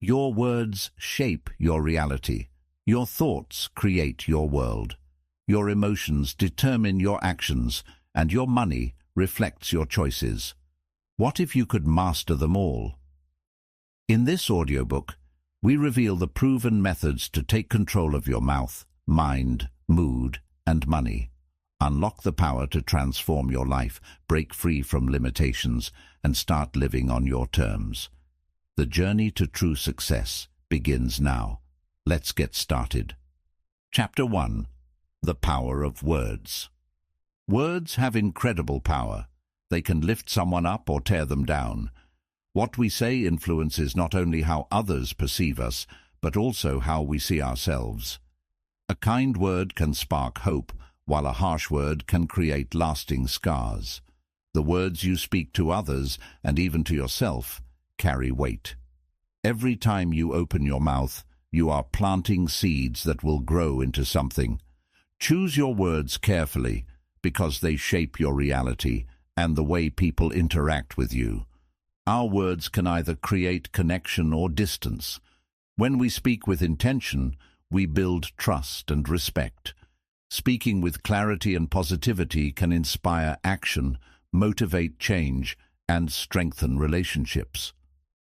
Your words shape your reality. Your thoughts create your world. Your emotions determine your actions, and your money reflects your choices. What if you could master them all? In this audiobook, we reveal the proven methods to take control of your mouth, mind, mood, and money. Unlock the power to transform your life, break free from limitations, and start living on your terms. The journey to true success begins now. Let's get started. Chapter 1. The Power of Words. Words have incredible power. They can lift someone up or tear them down. What we say influences not only how others perceive us, but also how we see ourselves. A kind word can spark hope, while a harsh word can create lasting scars. The words you speak to others, and even to yourself, carry weight. Every time you open your mouth, you are planting seeds that will grow into something. Choose your words carefully, because they shape your reality and the way people interact with you. Our words can either create connection or distance. When we speak with intention, we build trust and respect. Speaking with clarity and positivity can inspire action, motivate change, and strengthen relationships.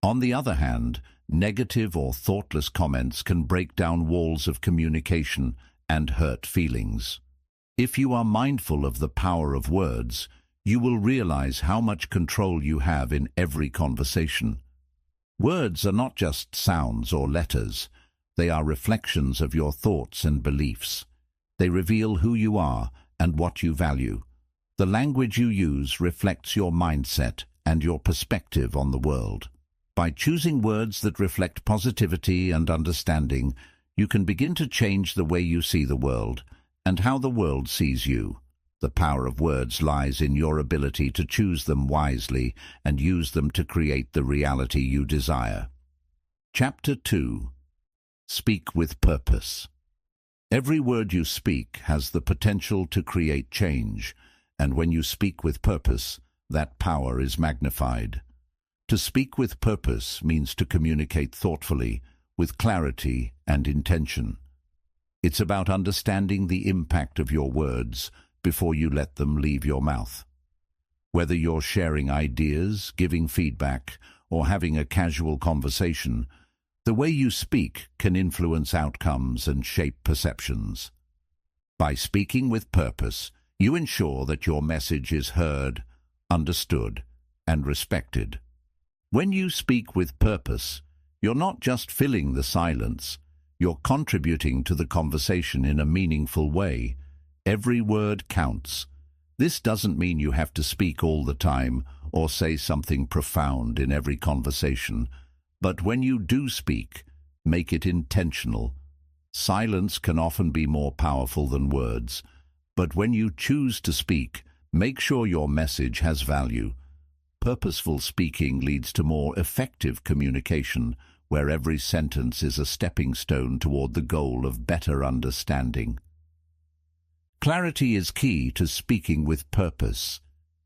On the other hand, negative or thoughtless comments can break down walls of communication and hurt feelings. If you are mindful of the power of words, you will realize how much control you have in every conversation. Words are not just sounds or letters. They are reflections of your thoughts and beliefs. They reveal who you are and what you value. The language you use reflects your mindset and your perspective on the world. By choosing words that reflect positivity and understanding, you can begin to change the way you see the world and how the world sees you. The power of words lies in your ability to choose them wisely and use them to create the reality you desire. Chapter 2. Speak with Purpose. Every word you speak has the potential to create change, and when you speak with purpose, that power is magnified. To speak with purpose means to communicate thoughtfully, with clarity and intention. It's about understanding the impact of your words before you let them leave your mouth. Whether you're sharing ideas, giving feedback, or having a casual conversation, the way you speak can influence outcomes and shape perceptions. By speaking with purpose, you ensure that your message is heard, understood, and respected. When you speak with purpose, you're not just filling the silence, you're contributing to the conversation in a meaningful way. Every word counts. This doesn't mean you have to speak all the time or say something profound in every conversation. But when you do speak, make it intentional. Silence can often be more powerful than words, but when you choose to speak, make sure your message has value. Purposeful speaking leads to more effective communication, where every sentence is a stepping stone toward the goal of better understanding. Clarity is key to speaking with purpose.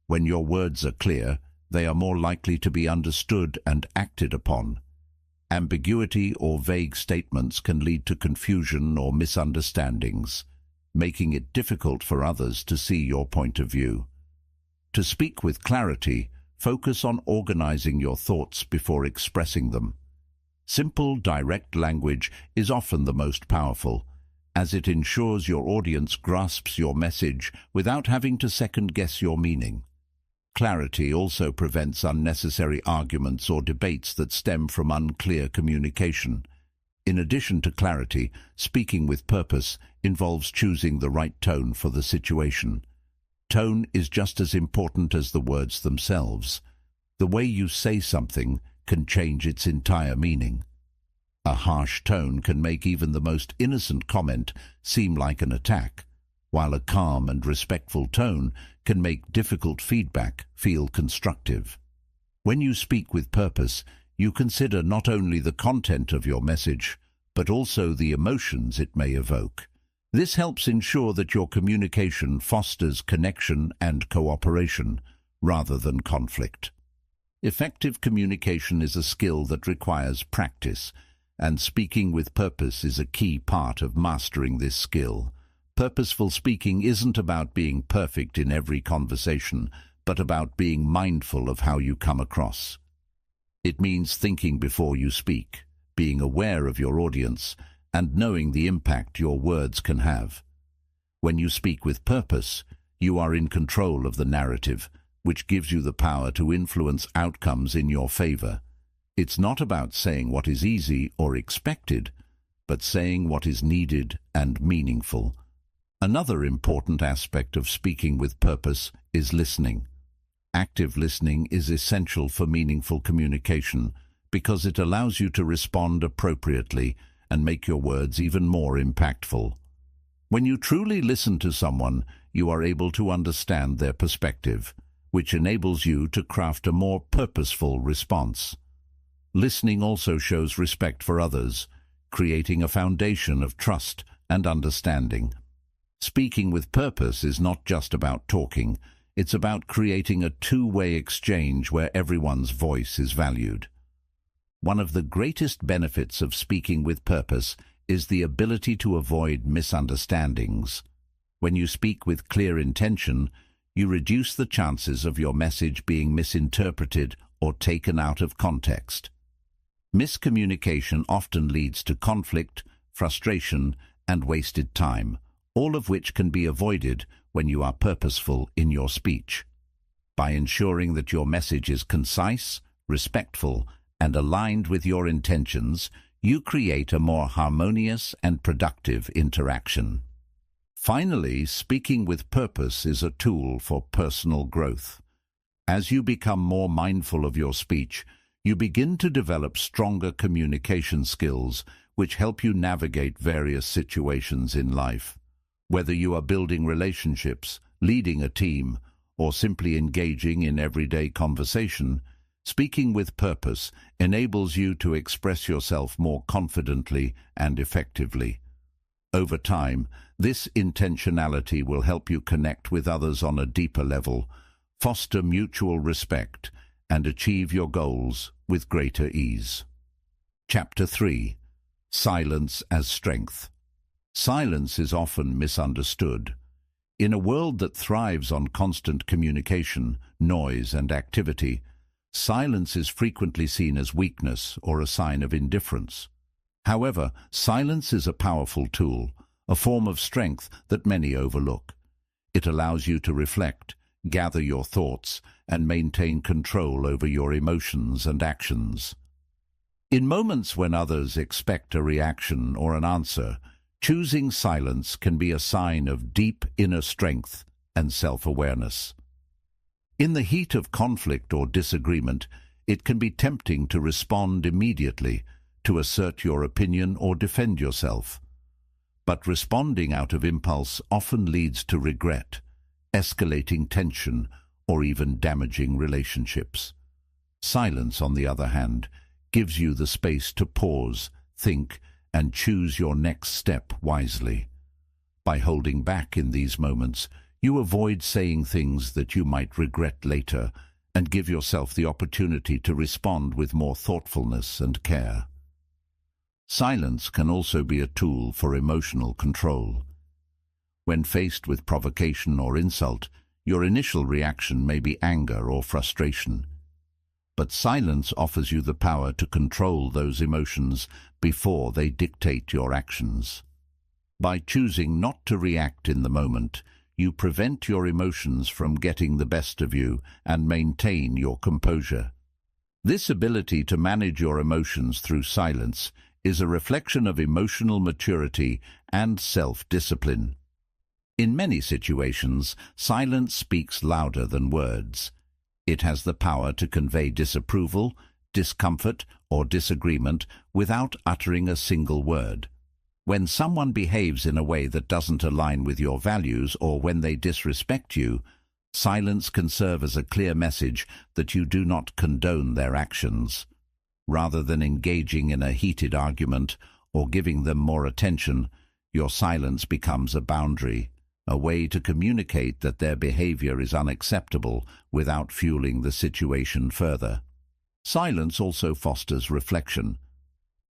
When your words are clear, they are more likely to be understood and acted upon. Ambiguity or vague statements can lead to confusion or misunderstandings, making it difficult for others to see your point of view. To speak with clarity, focus on organizing your thoughts before expressing them. Simple, direct language is often the most powerful, as it ensures your audience grasps your message without having to second-guess your meaning. Clarity also prevents unnecessary arguments or debates that stem from unclear communication. In addition to clarity, speaking with purpose involves choosing the right tone for the situation. Tone is just as important as the words themselves. The way you say something can change its entire meaning. A harsh tone can make even the most innocent comment seem like an attack, while a calm and respectful tone can make difficult feedback feel constructive. When you speak with purpose, you consider not only the content of your message, but also the emotions it may evoke. This helps ensure that your communication fosters connection and cooperation, rather than conflict. Effective communication is a skill that requires practice, and speaking with purpose is a key part of mastering this skill. Purposeful speaking isn't about being perfect in every conversation, but about being mindful of how you come across. It means thinking before you speak, being aware of your audience, and knowing the impact your words can have. When you speak with purpose, you are in control of the narrative, which gives you the power to influence outcomes in your favor. It's not about saying what is easy or expected, but saying what is needed and meaningful. Another important aspect of speaking with purpose is listening. Active listening is essential for meaningful communication because it allows you to respond appropriately and make your words even more impactful. When you truly listen to someone, you are able to understand their perspective, which enables you to craft a more purposeful response. Listening also shows respect for others, creating a foundation of trust and understanding. Speaking with purpose is not just about talking, it's about creating a two-way exchange where everyone's voice is valued. One of the greatest benefits of speaking with purpose is the ability to avoid misunderstandings. When you speak with clear intention, you reduce the chances of your message being misinterpreted or taken out of context. Miscommunication often leads to conflict, frustration, and wasted time, all of which can be avoided when you are purposeful in your speech. By ensuring that your message is concise, respectful, and aligned with your intentions, you create a more harmonious and productive interaction. Finally, speaking with purpose is a tool for personal growth. As you become more mindful of your speech, you begin to develop stronger communication skills which help you navigate various situations in life. Whether you are building relationships, leading a team, or simply engaging in everyday conversation, speaking with purpose enables you to express yourself more confidently and effectively. Over time, this intentionality will help you connect with others on a deeper level, foster mutual respect, and achieve your goals with greater ease. Chapter 3. Silence as Strength. Silence is often misunderstood. In a world that thrives on constant communication, noise, and activity, silence is frequently seen as weakness or a sign of indifference. However, silence is a powerful tool, a form of strength that many overlook. It allows you to reflect, gather your thoughts, and maintain control over your emotions and actions. In moments when others expect a reaction or an answer, choosing silence can be a sign of deep inner strength and self-awareness. In the heat of conflict or disagreement, it can be tempting to respond immediately, to assert your opinion or defend yourself. But responding out of impulse often leads to regret, escalating tension, or even damaging relationships. Silence, on the other hand, gives you the space to pause, think, and choose your next step wisely. By holding back in these moments, you avoid saying things that you might regret later and give yourself the opportunity to respond with more thoughtfulness and care. Silence can also be a tool for emotional control. When faced with provocation or insult, your initial reaction may be anger or frustration. But silence offers you the power to control those emotions before they dictate your actions. By choosing not to react in the moment, you prevent your emotions from getting the best of you and maintain your composure. This ability to manage your emotions through silence is a reflection of emotional maturity and self-discipline. In many situations, silence speaks louder than words. It has the power to convey disapproval, discomfort, or disagreement without uttering a single word. When someone behaves in a way that doesn't align with your values or when they disrespect you, silence can serve as a clear message that you do not condone their actions. Rather than engaging in a heated argument or giving them more attention, your silence becomes a boundary, a way to communicate that their behavior is unacceptable without fueling the situation further. Silence also fosters reflection.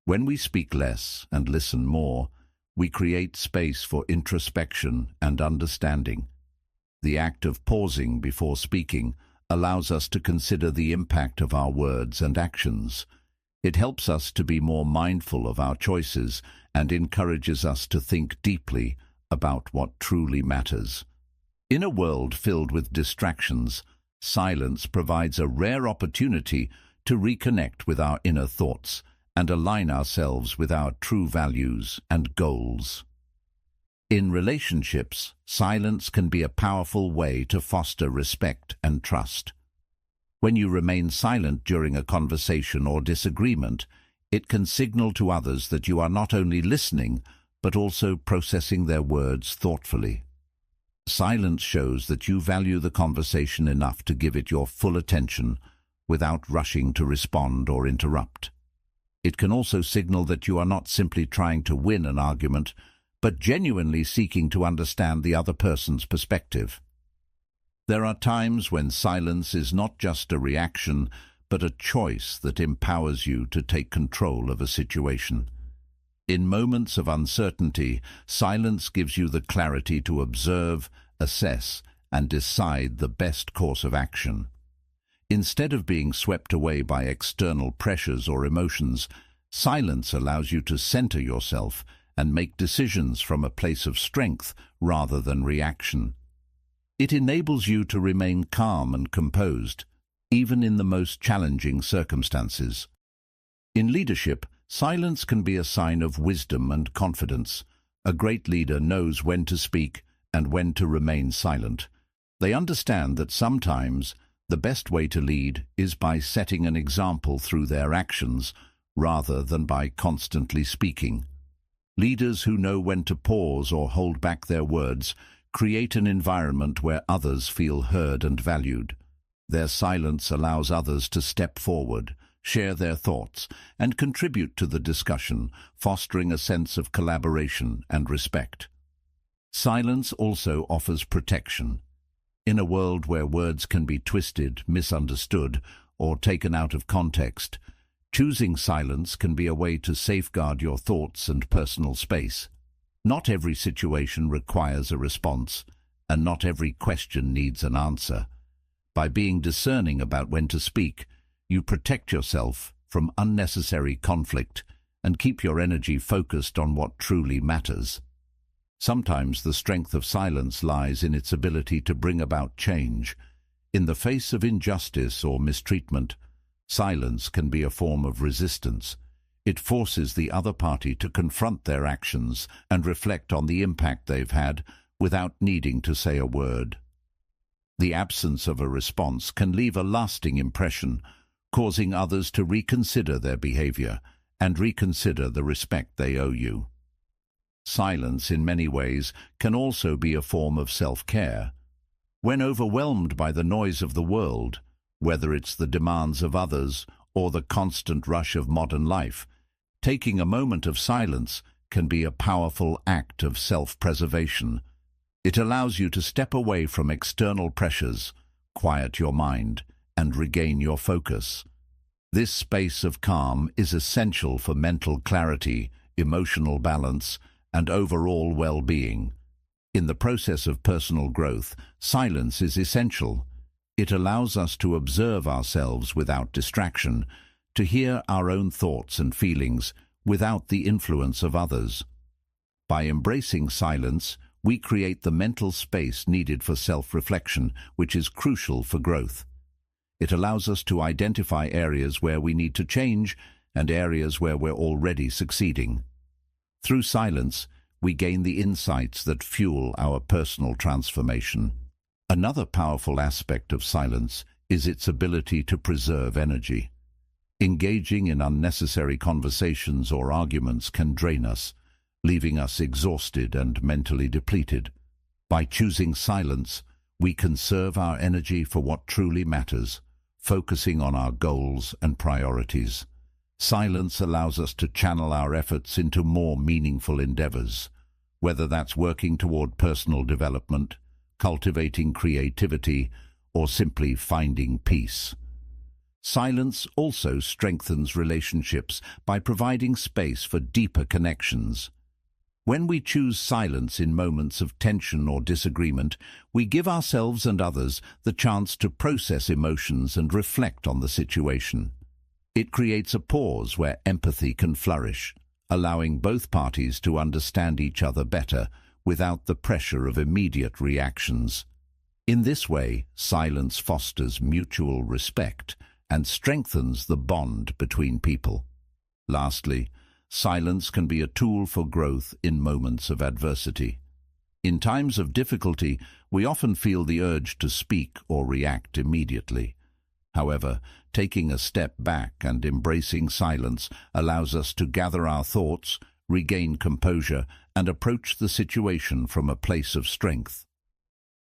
When we speak less and listen more, we create space for introspection and understanding. The act of pausing before speaking allows us to consider the impact of our words and actions. It helps us to be more mindful of our choices and encourages us to think deeply about what truly matters. In a world filled with distractions, silence provides a rare opportunity to reconnect with our inner thoughts and align ourselves with our true values and goals. In relationships, silence can be a powerful way to foster respect and trust. When you remain silent during a conversation or disagreement, it can signal to others that you are not only listening, but also processing their words thoughtfully. Silence shows that you value the conversation enough to give it your full attention without rushing to respond or interrupt. It can also signal that you are not simply trying to win an argument, but genuinely seeking to understand the other person's perspective. There are times when silence is not just a reaction, but a choice that empowers you to take control of a situation. In moments of uncertainty, silence gives you the clarity to observe, assess, and decide the best course of action. Instead of being swept away by external pressures or emotions, silence allows you to center yourself and make decisions from a place of strength rather than reaction. It enables you to remain calm and composed, even in the most challenging circumstances. In leadership, silence can be a sign of wisdom and confidence. A great leader knows when to speak and when to remain silent. They understand that sometimes the best way to lead is by setting an example through their actions rather than by constantly speaking. Leaders who know when to pause or hold back their words create an environment where others feel heard and valued. Their silence allows others to step forward, share their thoughts, and contribute to the discussion, fostering a sense of collaboration and respect. Silence also offers protection. In a world where words can be twisted, misunderstood, or taken out of context, choosing silence can be a way to safeguard your thoughts and personal space. Not every situation requires a response, and not every question needs an answer. By being discerning about when to speak, you protect yourself from unnecessary conflict and keep your energy focused on what truly matters. Sometimes the strength of silence lies in its ability to bring about change. In the face of injustice or mistreatment, silence can be a form of resistance. It forces the other party to confront their actions and reflect on the impact they've had without needing to say a word. The absence of a response can leave a lasting impression, causing others to reconsider their behavior and reconsider the respect they owe you. Silence, in many ways, can also be a form of self-care. When overwhelmed by the noise of the world, whether it's the demands of others or the constant rush of modern life, taking a moment of silence can be a powerful act of self-preservation. It allows you to step away from external pressures, quiet your mind, and regain your focus. This space of calm is essential for mental clarity, emotional balance, and overall well-being. In the process of personal growth, silence is essential. It allows us to observe ourselves without distraction, to hear our own thoughts and feelings without the influence of others. By embracing silence, we create the mental space needed for self-reflection, which is crucial for growth. It allows us to identify areas where we need to change and areas where we're already succeeding. Through silence, we gain the insights that fuel our personal transformation. Another powerful aspect of silence is its ability to preserve energy. Engaging in unnecessary conversations or arguments can drain us, leaving us exhausted and mentally depleted. By choosing silence, we conserve our energy for what truly matters, focusing on our goals and priorities. Silence allows us to channel our efforts into more meaningful endeavors, whether that's working toward personal development, cultivating creativity, or simply finding peace. Silence also strengthens relationships by providing space for deeper connections. When we choose silence in moments of tension or disagreement, we give ourselves and others the chance to process emotions and reflect on the situation. It creates a pause where empathy can flourish, allowing both parties to understand each other better without the pressure of immediate reactions. In this way, silence fosters mutual respect and strengthens the bond between people. Lastly, silence can be a tool for growth in moments of adversity. In times of difficulty, we often feel the urge to speak or react immediately. However, taking a step back and embracing silence allows us to gather our thoughts, regain composure, and approach the situation from a place of strength.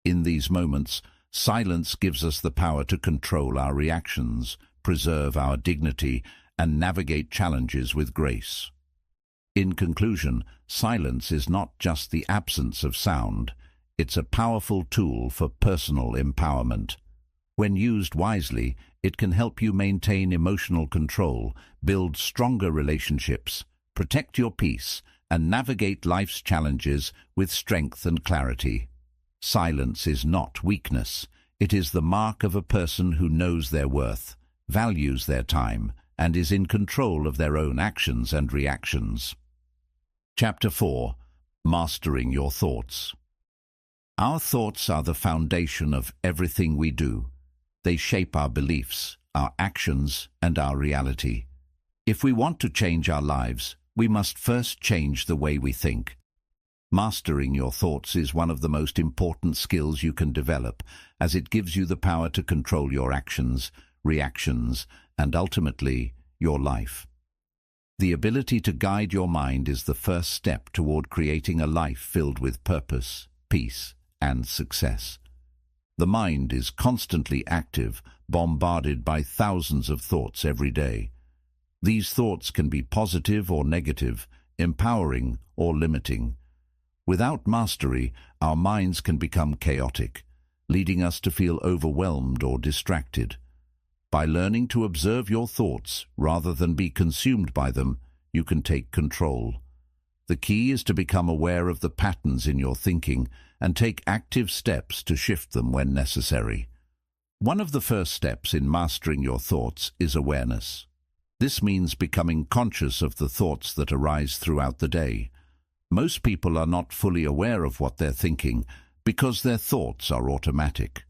In these moments, silence gives us the power to control our reactions, preserve our dignity, and navigate challenges with grace. In conclusion, silence is not just the absence of sound, it's a powerful tool for personal empowerment. When used wisely, it can help you maintain emotional control, build stronger relationships, protect your peace, and navigate life's challenges with strength and clarity. Silence is not weakness. It is the mark of a person who knows their worth, values their time, and is in control of their own actions and reactions. Chapter 4. Mastering Your Thoughts. Our thoughts are the foundation of everything we do. They shape our beliefs, our actions, and our reality. If we want to change our lives, we must first change the way we think. Mastering your thoughts is one of the most important skills you can develop, as it gives you the power to control your actions, reactions, and ultimately, your life. The ability to guide your mind is the first step toward creating a life filled with purpose, peace, and success. The mind is constantly active, bombarded by thousands of thoughts every day. These thoughts can be positive or negative, empowering or limiting. Without mastery, our minds can become chaotic, leading us to feel overwhelmed or distracted. By learning to observe your thoughts rather than be consumed by them, you can take control. The key is to become aware of the patterns in your thinking and take active steps to shift them when necessary. One of the first steps in mastering your thoughts is awareness. This means becoming conscious of the thoughts that arise throughout the day. Most people are not fully aware of what they're thinking because their thoughts are automatic.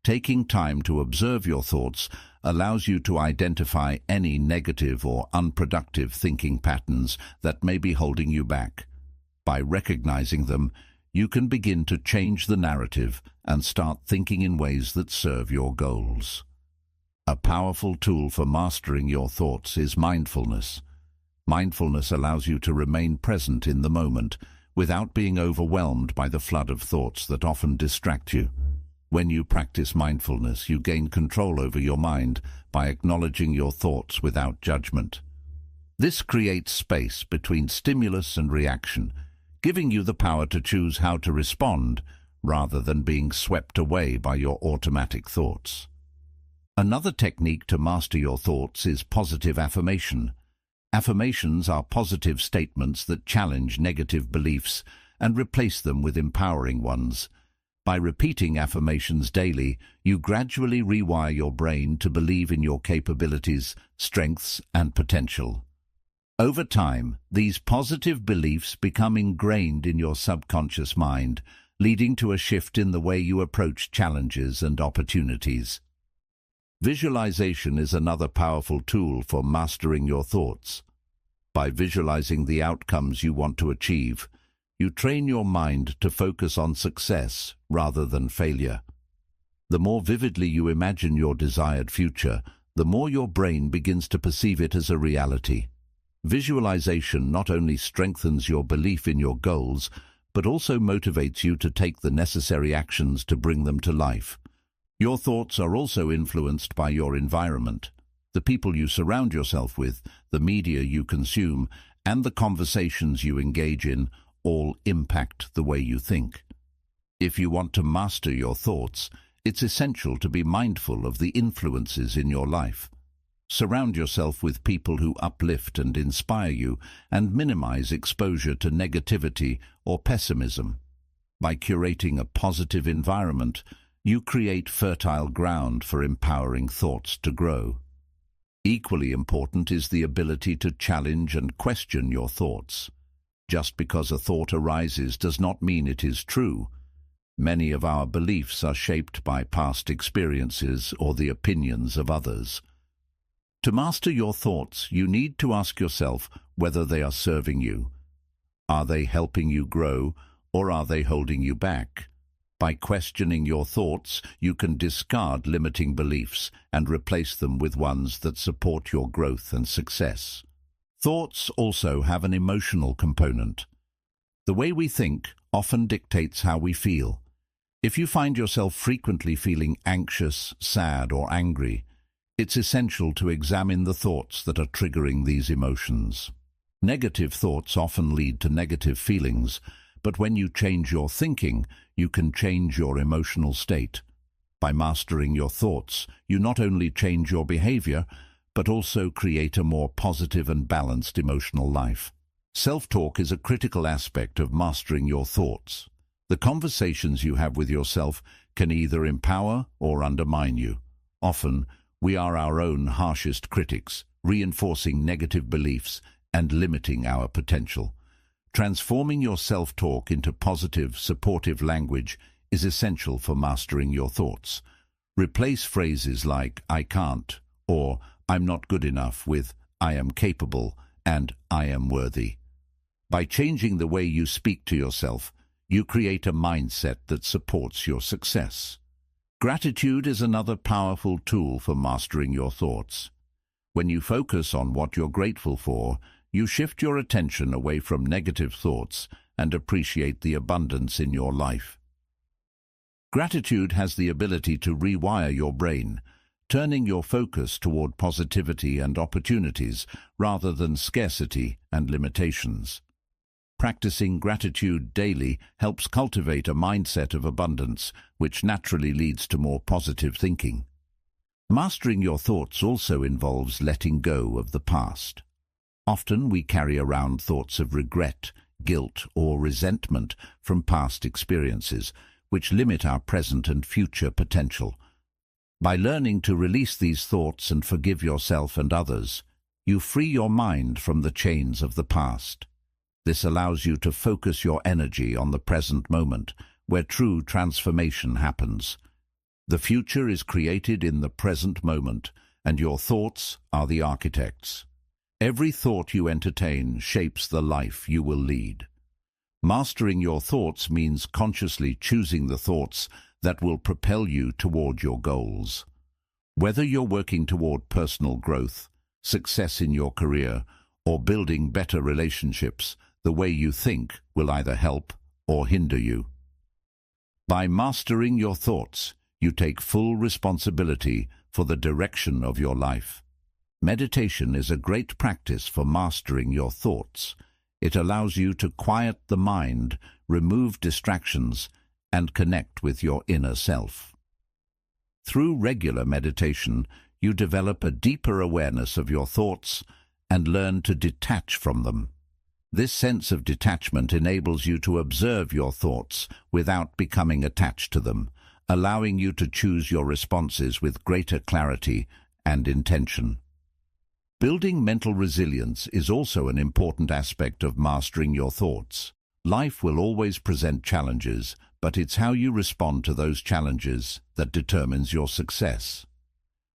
Taking time to observe your thoughts allows you to identify any negative or unproductive thinking patterns that may be holding you back. By recognizing them, you can begin to change the narrative and start thinking in ways that serve your goals. A powerful tool for mastering your thoughts is mindfulness. Mindfulness allows you to remain present in the moment without being overwhelmed by the flood of thoughts that often distract you. When you practice mindfulness, you gain control over your mind by acknowledging your thoughts without judgment. This creates space between stimulus and reaction, giving you the power to choose how to respond rather than being swept away by your automatic thoughts. Another technique to master your thoughts is positive affirmation. Affirmations are positive statements that challenge negative beliefs and replace them with empowering ones. By repeating affirmations daily, you gradually rewire your brain to believe in your capabilities, strengths, and potential. Over time, these positive beliefs become ingrained in your subconscious mind, leading to a shift in the way you approach challenges and opportunities. Visualization is another powerful tool for mastering your thoughts. By visualizing the outcomes you want to achieve, you train your mind to focus on success rather than failure. The more vividly you imagine your desired future, the more your brain begins to perceive it as a reality. Visualization not only strengthens your belief in your goals, but also motivates you to take the necessary actions to bring them to life. Your thoughts are also influenced by your environment. The people you surround yourself with, the media you consume, and the conversations you engage in all impact the way you think. If you want to master your thoughts, It's essential to be mindful of the influences in your life. Surround yourself with people who uplift and inspire you, and minimize exposure to negativity or pessimism. By curating a positive environment, you create fertile ground for empowering thoughts to grow. Equally important is the ability to challenge and question your thoughts. Just because a thought arises does not mean it is true. Many of our beliefs are shaped by past experiences or the opinions of others. To master your thoughts, you need to ask yourself whether they are serving you. Are they helping you grow, or are they holding you back? By questioning your thoughts, you can discard limiting beliefs and replace them with ones that support your growth and success. Thoughts also have an emotional component. The way we think often dictates how we feel. If you find yourself frequently feeling anxious, sad, or angry, it's essential to examine the thoughts that are triggering these emotions. Negative thoughts often lead to negative feelings, but when you change your thinking, you can change your emotional state. By mastering your thoughts, you not only change your behavior, but also create a more positive and balanced emotional life. Self-talk is a critical aspect of mastering your thoughts. The conversations you have with yourself can either empower or undermine you. Often, we are our own harshest critics, reinforcing negative beliefs and limiting our potential. Transforming your self-talk into positive, supportive language is essential for mastering your thoughts. Replace phrases like "I can't" or "I'm not good enough" with "I am capable" and "I am worthy." By changing the way you speak to yourself, you create a mindset that supports your success. Gratitude is another powerful tool for mastering your thoughts. When you focus on what you're grateful for, you shift your attention away from negative thoughts and appreciate the abundance in your life. Gratitude has the ability to rewire your brain, turning your focus toward positivity and opportunities rather than scarcity and limitations. Practicing gratitude daily helps cultivate a mindset of abundance, which naturally leads to more positive thinking. Mastering your thoughts also involves letting go of the past. Often we carry around thoughts of regret, guilt, or resentment from past experiences, which limit our present and future potential. By learning to release these thoughts and forgive yourself and others, you free your mind from the chains of the past. This allows you to focus your energy on the present moment, where true transformation happens. The future is created in the present moment, and your thoughts are the architects. Every thought you entertain shapes the life you will lead. Mastering your thoughts means consciously choosing the thoughts that will propel you toward your goals. Whether you're working toward personal growth, success in your career, or building better relationships, the way you think will either help or hinder you. By mastering your thoughts, you take full responsibility for the direction of your life. Meditation is a great practice for mastering your thoughts. It allows you to quiet the mind, remove distractions, and connect with your inner self. Through regular meditation, you develop a deeper awareness of your thoughts and learn to detach from them. This sense of detachment enables you to observe your thoughts without becoming attached to them, allowing you to choose your responses with greater clarity and intention. Building mental resilience is also an important aspect of mastering your thoughts. Life will always present challenges, but it's how you respond to those challenges that determines your success.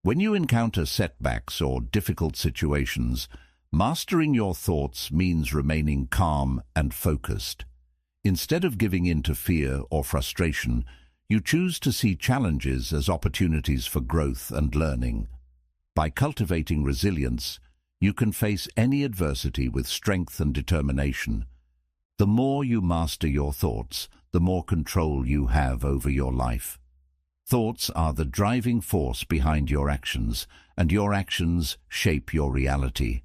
When you encounter setbacks or difficult situations, mastering your thoughts means remaining calm and focused. Instead of giving in to fear or frustration, you choose to see challenges as opportunities for growth and learning. By cultivating resilience, you can face any adversity with strength and determination. The more you master your thoughts, the more control you have over your life. Thoughts are the driving force behind your actions, and your actions shape your reality.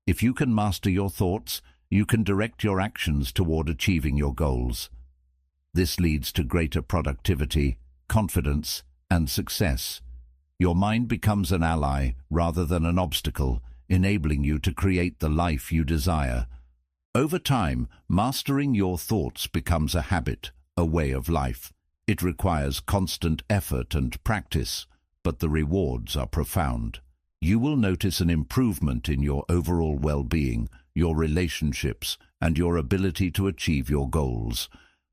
If you can master your thoughts, you can direct your actions toward achieving your goals. This leads to greater productivity, confidence, and success. Your mind becomes an ally rather than an obstacle, enabling you to create the life you desire. Over time, mastering your thoughts becomes a habit, a way of life. It requires constant effort and practice, but the rewards are profound. You will notice an improvement in your overall well-being, your relationships, and your ability to achieve your goals.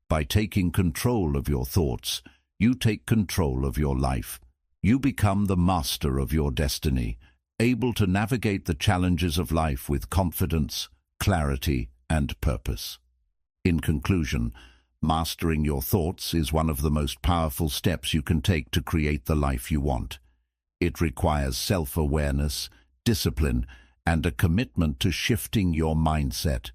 By taking control of your thoughts, you take control of your life. You become the master of your destiny, able to navigate the challenges of life with confidence, clarity, and purpose. In conclusion, mastering your thoughts is one of the most powerful steps you can take to create the life you want. It requires self-awareness, discipline, and a commitment to shifting your mindset.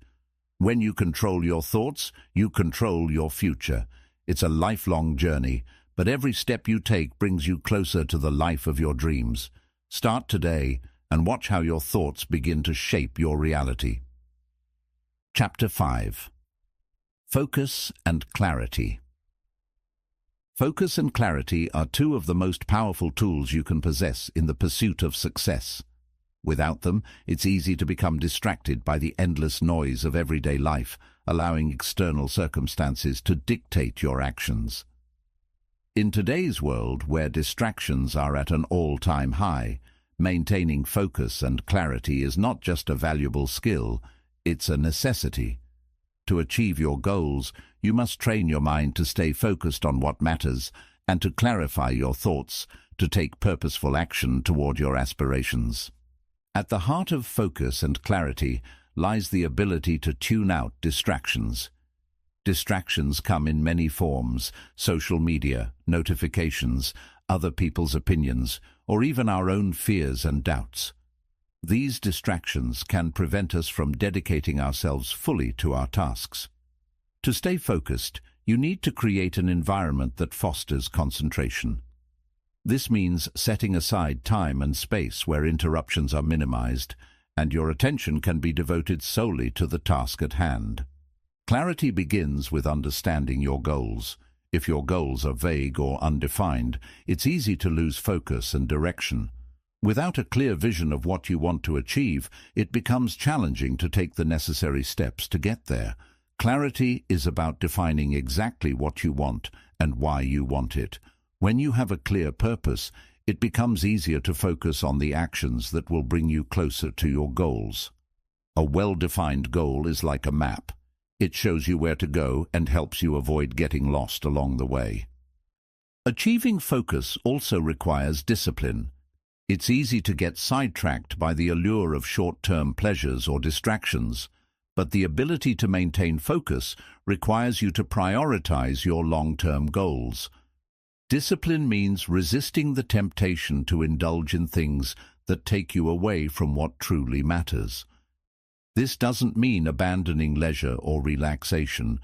When you control your thoughts, you control your future. It's a lifelong journey, but every step you take brings you closer to the life of your dreams. Start today and watch how your thoughts begin to shape your reality. Chapter 5. Focus and Clarity. Focus and clarity are two of the most powerful tools you can possess in the pursuit of success. Without them, it's easy to become distracted by the endless noise of everyday life, allowing external circumstances to dictate your actions. In today's world, where distractions are at an all-time high, maintaining focus and clarity is not just a valuable skill, it's a necessity. To achieve your goals, you must train your mind to stay focused on what matters and to clarify your thoughts, to take purposeful action toward your aspirations. At the heart of focus and clarity lies the ability to tune out distractions. Distractions come in many forms: social media, notifications, other people's opinions, or even our own fears and doubts. These distractions can prevent us from dedicating ourselves fully to our tasks. To stay focused, you need to create an environment that fosters concentration. This means setting aside time and space where interruptions are minimized, and your attention can be devoted solely to the task at hand. Clarity begins with understanding your goals. If your goals are vague or undefined, it's easy to lose focus and direction. Without a clear vision of what you want to achieve, it becomes challenging to take the necessary steps to get there. Clarity is about defining exactly what you want and why you want it. When you have a clear purpose, it becomes easier to focus on the actions that will bring you closer to your goals. A well-defined goal is like a map. It shows you where to go and helps you avoid getting lost along the way. Achieving focus also requires discipline. It's easy to get sidetracked by the allure of short-term pleasures or distractions, but the ability to maintain focus requires you to prioritize your long-term goals. Discipline means resisting the temptation to indulge in things that take you away from what truly matters. This doesn't mean abandoning leisure or relaxation.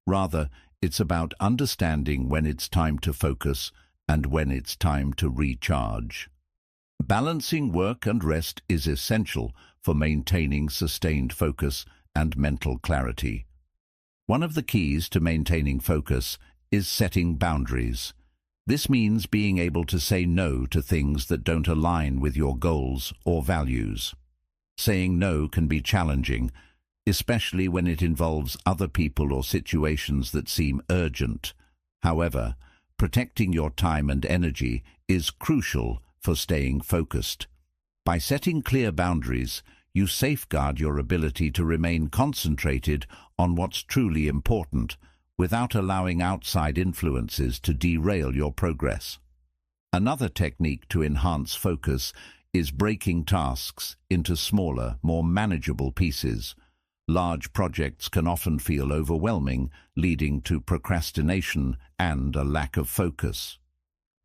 Rather, it's about understanding when it's time to focus and when it's time to recharge. Balancing work and rest is essential for maintaining sustained focus and mental clarity. One of the keys to maintaining focus is setting boundaries. This means being able to say no to things that don't align with your goals or values. Saying no can be challenging, especially when it involves other people or situations that seem urgent. However, protecting your time and energy is crucial for staying focused. By setting clear boundaries, you safeguard your ability to remain concentrated on what's truly important, without allowing outside influences to derail your progress. Another technique to enhance focus is breaking tasks into smaller, more manageable pieces. Large projects can often feel overwhelming, leading to procrastination and a lack of focus.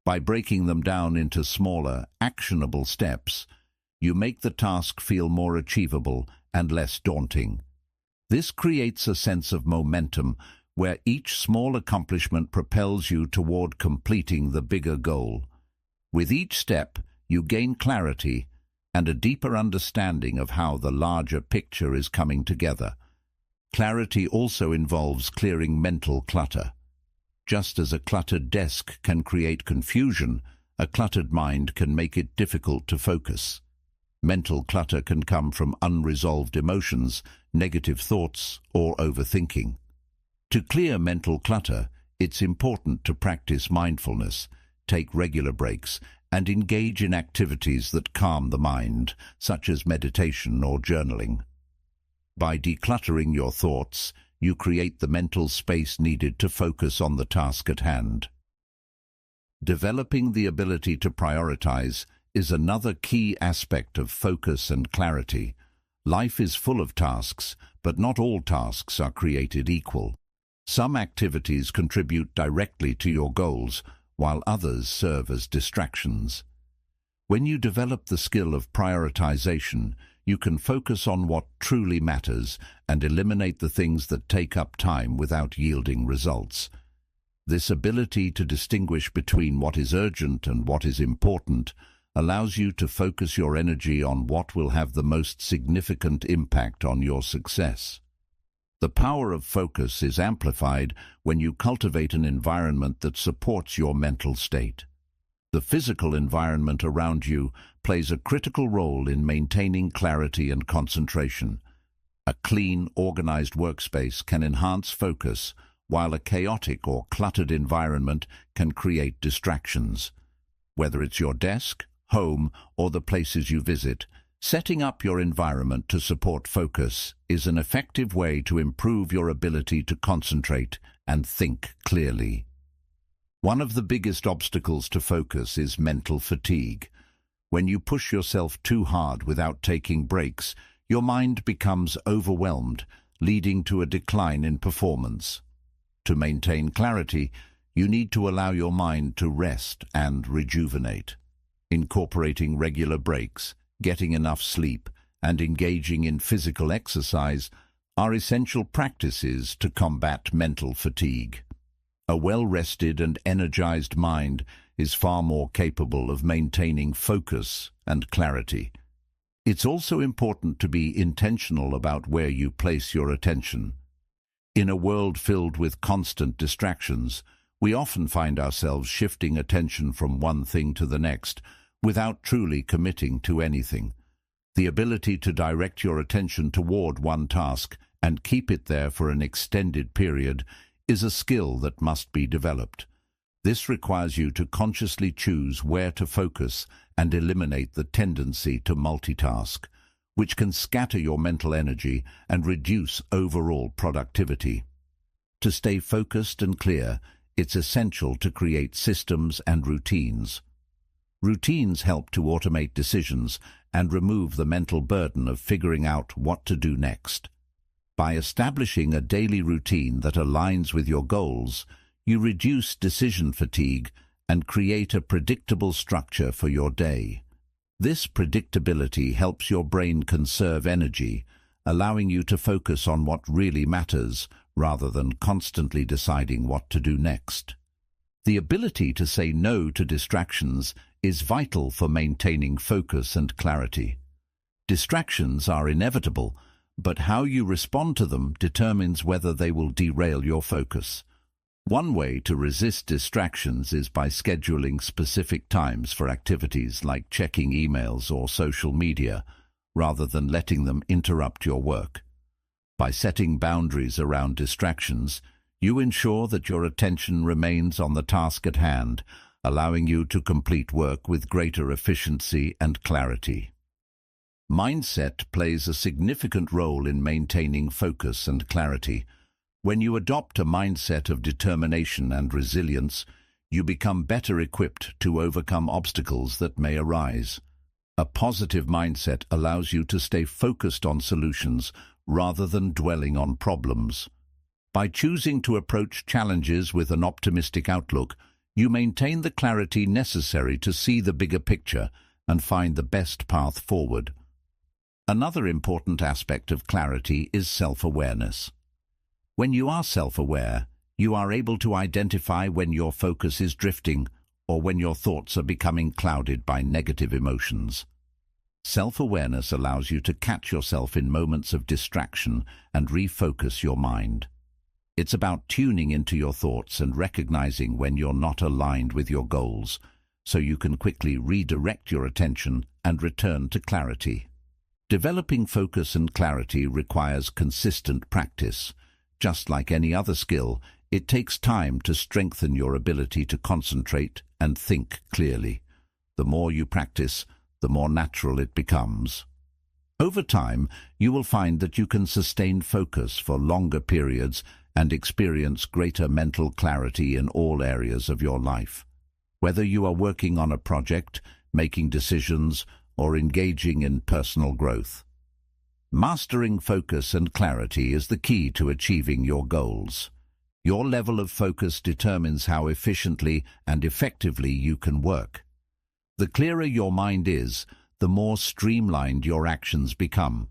By breaking them down into smaller, actionable steps, you make the task feel more achievable and less daunting. This creates a sense of momentum where each small accomplishment propels you toward completing the bigger goal. With each step, you gain clarity and a deeper understanding of how the larger picture is coming together. Clarity also involves clearing mental clutter. Just as a cluttered desk can create confusion, a cluttered mind can make it difficult to focus. Mental clutter can come from unresolved emotions, negative thoughts, or overthinking. To clear mental clutter, it's important to practice mindfulness, take regular breaks, and engage in activities that calm the mind, such as meditation or journaling. By decluttering your thoughts, you create the mental space needed to focus on the task at hand. Developing the ability to prioritize is another key aspect of focus and clarity. Life is full of tasks, but not all tasks are created equal. Some activities contribute directly to your goals, while others serve as distractions. When you develop the skill of prioritization, you can focus on what truly matters and eliminate the things that take up time without yielding results. This ability to distinguish between what is urgent and what is important allows you to focus your energy on what will have the most significant impact on your success. The power of focus is amplified when you cultivate an environment that supports your mental state. The physical environment around you plays a critical role in maintaining clarity and concentration. A clean, organized workspace can enhance focus, while a chaotic or cluttered environment can create distractions. Whether it's your desk, home, or the places you visit, setting up your environment to support focus is an effective way to improve your ability to concentrate and think clearly. One of the biggest obstacles to focus is mental fatigue. When you push yourself too hard without taking breaks, your mind becomes overwhelmed, leading to a decline in performance. To maintain clarity, you need to allow your mind to rest and rejuvenate. Incorporating regular breaks, getting enough sleep, and engaging in physical exercise are essential practices to combat mental fatigue. A well-rested and energized mind is far more capable of maintaining focus and clarity. It's also important to be intentional about where you place your attention. In a world filled with constant distractions, we often find ourselves shifting attention from one thing to the next without truly committing to anything. The ability to direct your attention toward one task and keep it there for an extended period is a skill that must be developed. This requires you to consciously choose where to focus and eliminate the tendency to multitask, which can scatter your mental energy and reduce overall productivity. To stay focused and clear, it's essential to create systems and routines. Routines help to automate decisions and remove the mental burden of figuring out what to do next. By establishing a daily routine that aligns with your goals, you reduce decision fatigue and create a predictable structure for your day. This predictability helps your brain conserve energy, allowing you to focus on what really matters rather than constantly deciding what to do next. The ability to say no to distractions is vital for maintaining focus and clarity. Distractions are inevitable, but how you respond to them determines whether they will derail your focus. One way to resist distractions is by scheduling specific times for activities like checking emails or social media, rather than letting them interrupt your work. By setting boundaries around distractions, you ensure that your attention remains on the task at hand, allowing you to complete work with greater efficiency and clarity. Mindset plays a significant role in maintaining focus and clarity. When you adopt a mindset of determination and resilience, you become better equipped to overcome obstacles that may arise. A positive mindset allows you to stay focused on solutions rather than dwelling on problems. By choosing to approach challenges with an optimistic outlook, you maintain the clarity necessary to see the bigger picture and find the best path forward. Another important aspect of clarity is self-awareness. When you are self-aware, you are able to identify when your focus is drifting or when your thoughts are becoming clouded by negative emotions. Self-awareness allows you to catch yourself in moments of distraction and refocus your mind. It's about tuning into your thoughts and recognizing when you're not aligned with your goals, so you can quickly redirect your attention and return to clarity. Developing focus and clarity requires consistent practice. Just like any other skill, it takes time to strengthen your ability to concentrate and think clearly. The more you practice, the more natural it becomes. Over time, you will find that you can sustain focus for longer periods and experience greater mental clarity in all areas of your life. Whether you are working on a project, making decisions, or engaging in personal growth. Mastering focus and clarity is the key to achieving your goals. Your level of focus determines how efficiently and effectively you can work. The clearer your mind is, the more streamlined your actions become.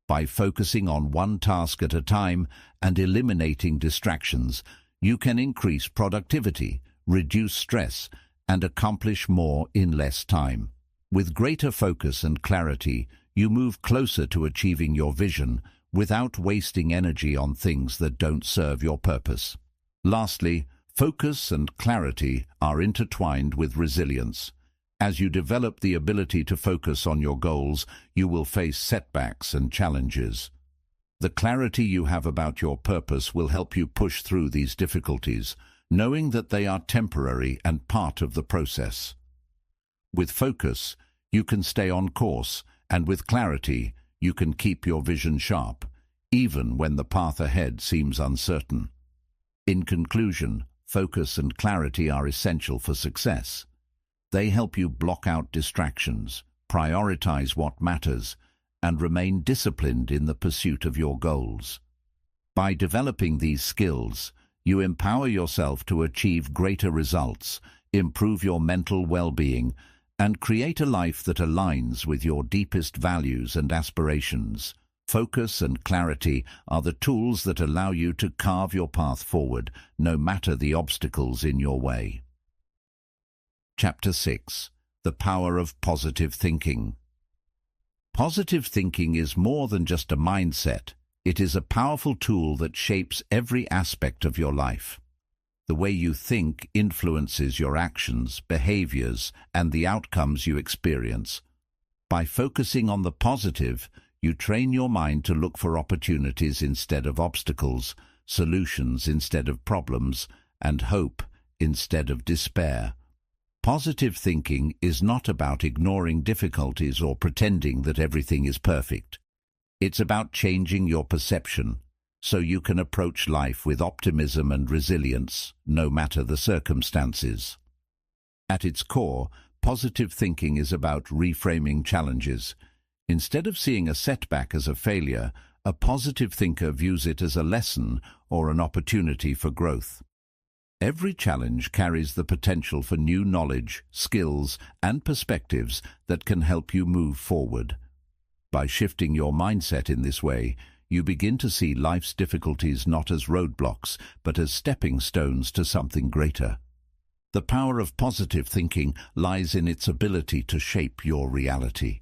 By focusing on one task at a time and eliminating distractions, you can increase productivity, reduce stress, and accomplish more in less time. With greater focus and clarity, you move closer to achieving your vision without wasting energy on things that don't serve your purpose. Lastly, focus and clarity are intertwined with resilience. As you develop the ability to focus on your goals, you will face setbacks and challenges. The clarity you have about your purpose will help you push through these difficulties, knowing that they are temporary and part of the process. With focus, you can stay on course, and with clarity, you can keep your vision sharp, even when the path ahead seems uncertain. In conclusion, focus and clarity are essential for success. They help you block out distractions, prioritize what matters, and remain disciplined in the pursuit of your goals. By developing these skills, you empower yourself to achieve greater results, improve your mental well-being, and create a life that aligns with your deepest values and aspirations. Focus and clarity are the tools that allow you to carve your path forward, no matter the obstacles in your way. Chapter 6. The Power of Positive Thinking. Positive thinking is more than just a mindset. It is a powerful tool that shapes every aspect of your life. The way you think influences your actions, behaviors, and the outcomes you experience. By focusing on the positive, you train your mind to look for opportunities instead of obstacles, solutions instead of problems, and hope instead of despair. Positive thinking is not about ignoring difficulties or pretending that everything is perfect. It's about changing your perception, so you can approach life with optimism and resilience, no matter the circumstances. At its core, positive thinking is about reframing challenges. Instead of seeing a setback as a failure, a positive thinker views it as a lesson or an opportunity for growth. Every challenge carries the potential for new knowledge, skills, and perspectives that can help you move forward. By shifting your mindset in this way, you begin to see life's difficulties not as roadblocks, but as stepping stones to something greater. The power of positive thinking lies in its ability to shape your reality.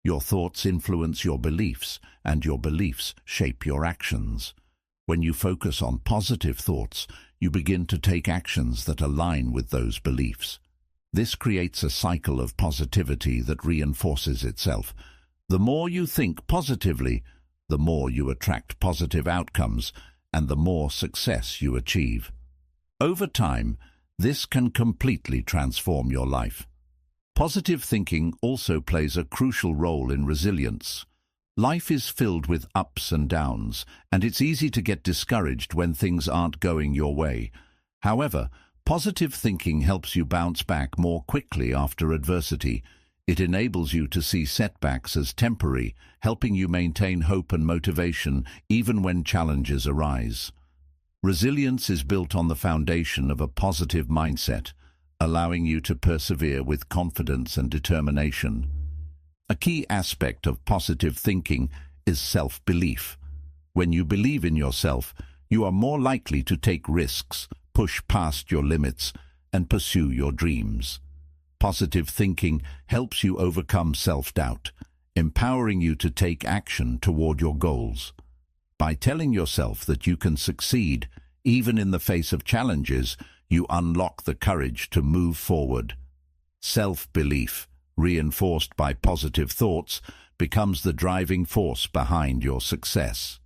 Your thoughts influence your beliefs, and your beliefs shape your actions. When you focus on positive thoughts, you begin to take actions that align with those beliefs. This creates a cycle of positivity that reinforces itself. The more you think positively, the more you attract positive outcomes, and the more success you achieve. Over time, this can completely transform your life. Positive thinking also plays a crucial role in resilience. Life is filled with ups and downs, and it's easy to get discouraged when things aren't going your way. However, positive thinking helps you bounce back more quickly after adversity. It enables you to see setbacks as temporary, helping you maintain hope and motivation even when challenges arise. Resilience is built on the foundation of a positive mindset, allowing you to persevere with confidence and determination. A key aspect of positive thinking is self-belief. When you believe in yourself, you are more likely to take risks, push past your limits, and pursue your dreams. Positive thinking helps you overcome self-doubt, empowering you to take action toward your goals. By telling yourself that you can succeed, even in the face of challenges, you unlock the courage to move forward. Self-belief, reinforced by positive thoughts, becomes the driving force behind your success.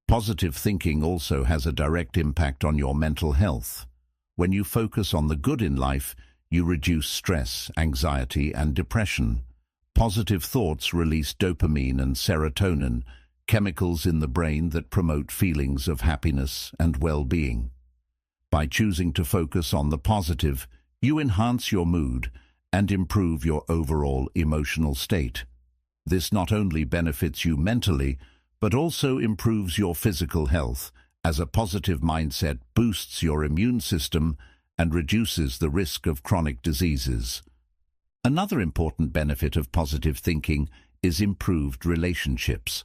Positive thinking also has a direct impact on your mental health. When you focus on the good in life, you reduce stress, anxiety, and depression. Positive thoughts release dopamine and serotonin, chemicals in the brain that promote feelings of happiness and well-being. By choosing to focus on the positive, you enhance your mood and improve your overall emotional state. This not only benefits you mentally, but also improves your physical health, as a positive mindset boosts your immune system and reduces the risk of chronic diseases. Another important benefit of positive thinking is improved relationships.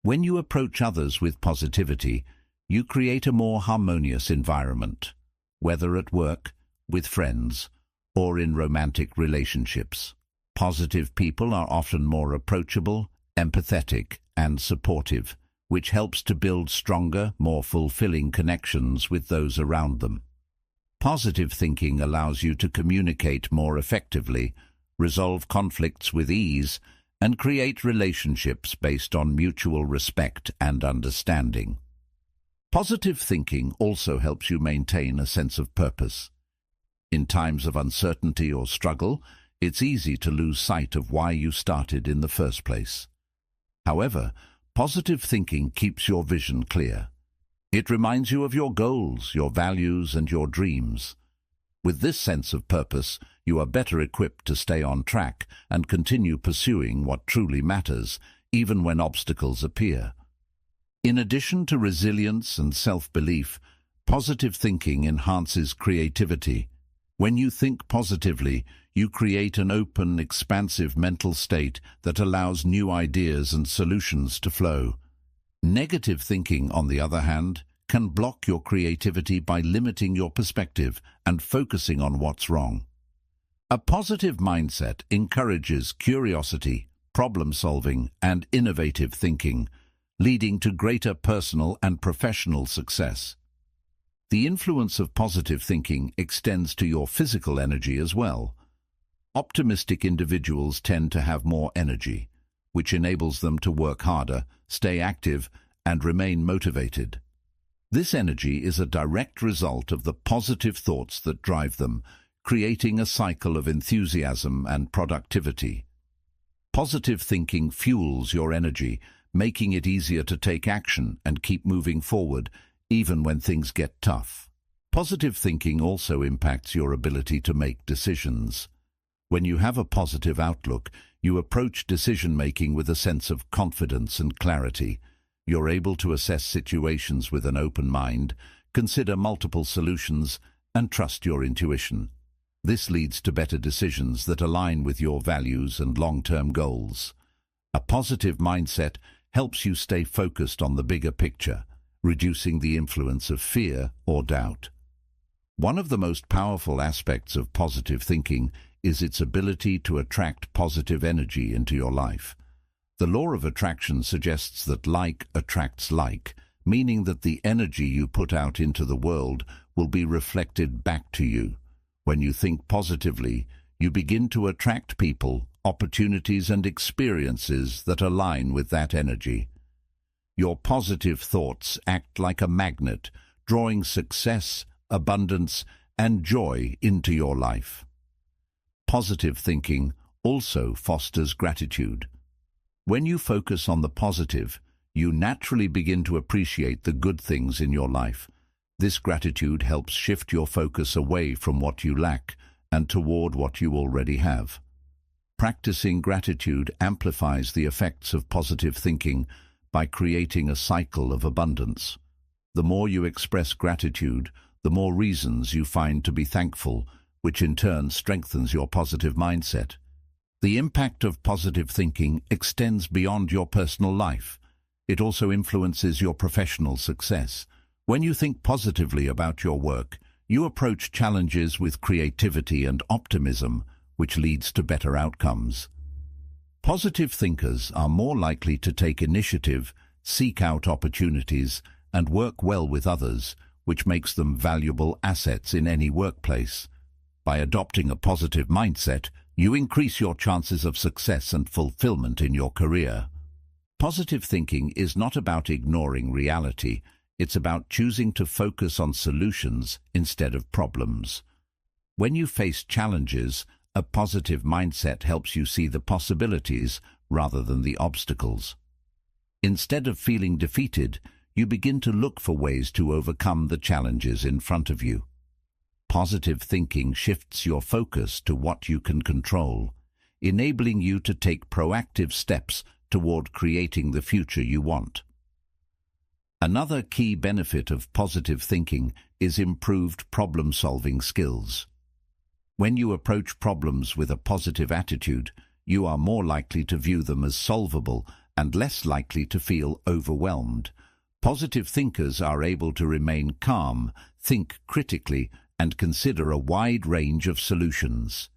When you approach others with positivity, you create a more harmonious environment, whether at work, with friends, or in romantic relationships. Positive people are often more approachable, empathetic, and supportive, which helps to build stronger, more fulfilling connections with those around them. Positive thinking allows you to communicate more effectively, resolve conflicts with ease, and create relationships based on mutual respect and understanding. Positive thinking also helps you maintain a sense of purpose. In times of uncertainty or struggle, it's easy to lose sight of why you started in the first place. However, positive thinking keeps your vision clear. It reminds you of your goals, your values, and your dreams. With this sense of purpose, you are better equipped to stay on track and continue pursuing what truly matters, even when obstacles appear. In addition to resilience and self-belief, positive thinking enhances creativity. When you think positively, you create an open, expansive mental state that allows new ideas and solutions to flow. Negative thinking, on the other hand, can block your creativity by limiting your perspective and focusing on what's wrong. A positive mindset encourages curiosity, problem-solving, and innovative thinking, leading to greater personal and professional success. The influence of positive thinking extends to your physical energy as well. Optimistic individuals tend to have more energy, which enables them to work harder, stay active, and remain motivated. This energy is a direct result of the positive thoughts that drive them, creating a cycle of enthusiasm and productivity. Positive thinking fuels your energy, making it easier to take action and keep moving forward, even when things get tough. Positive thinking also impacts your ability to make decisions. When you have a positive outlook, you approach decision-making with a sense of confidence and clarity. You're able to assess situations with an open mind, consider multiple solutions, and trust your intuition. This leads to better decisions that align with your values and long-term goals. A positive mindset helps you stay focused on the bigger picture, reducing the influence of fear or doubt. One of the most powerful aspects of positive thinking is its ability to attract positive energy into your life. The law of attraction suggests that like attracts like, meaning that the energy you put out into the world will be reflected back to you. When you think positively, you begin to attract people, opportunities, and experiences that align with that energy. Your positive thoughts act like a magnet, drawing success, abundance, and joy into your life. Positive thinking also fosters gratitude. When you focus on the positive, you naturally begin to appreciate the good things in your life. This gratitude helps shift your focus away from what you lack and toward what you already have. Practicing gratitude amplifies the effects of positive thinking by creating a cycle of abundance. The more you express gratitude, the more reasons you find to be thankful, which in turn strengthens your positive mindset. The impact of positive thinking extends beyond your personal life. It also influences your professional success. When you think positively about your work, you approach challenges with creativity and optimism, which leads to better outcomes. Positive thinkers are more likely to take initiative, seek out opportunities, and work well with others, which makes them valuable assets in any workplace. By adopting a positive mindset, you increase your chances of success and fulfillment in your career. Positive thinking is not about ignoring reality, it's about choosing to focus on solutions instead of problems. When you face challenges, a positive mindset helps you see the possibilities rather than the obstacles. Instead of feeling defeated, you begin to look for ways to overcome the challenges in front of you. Positive thinking shifts your focus to what you can control, enabling you to take proactive steps toward creating the future you want. Another key benefit of positive thinking is improved problem-solving skills. When you approach problems with a positive attitude, you are more likely to view them as solvable and less likely to feel overwhelmed. Positive thinkers are able to remain calm, think critically, and consider a wide range of solutions.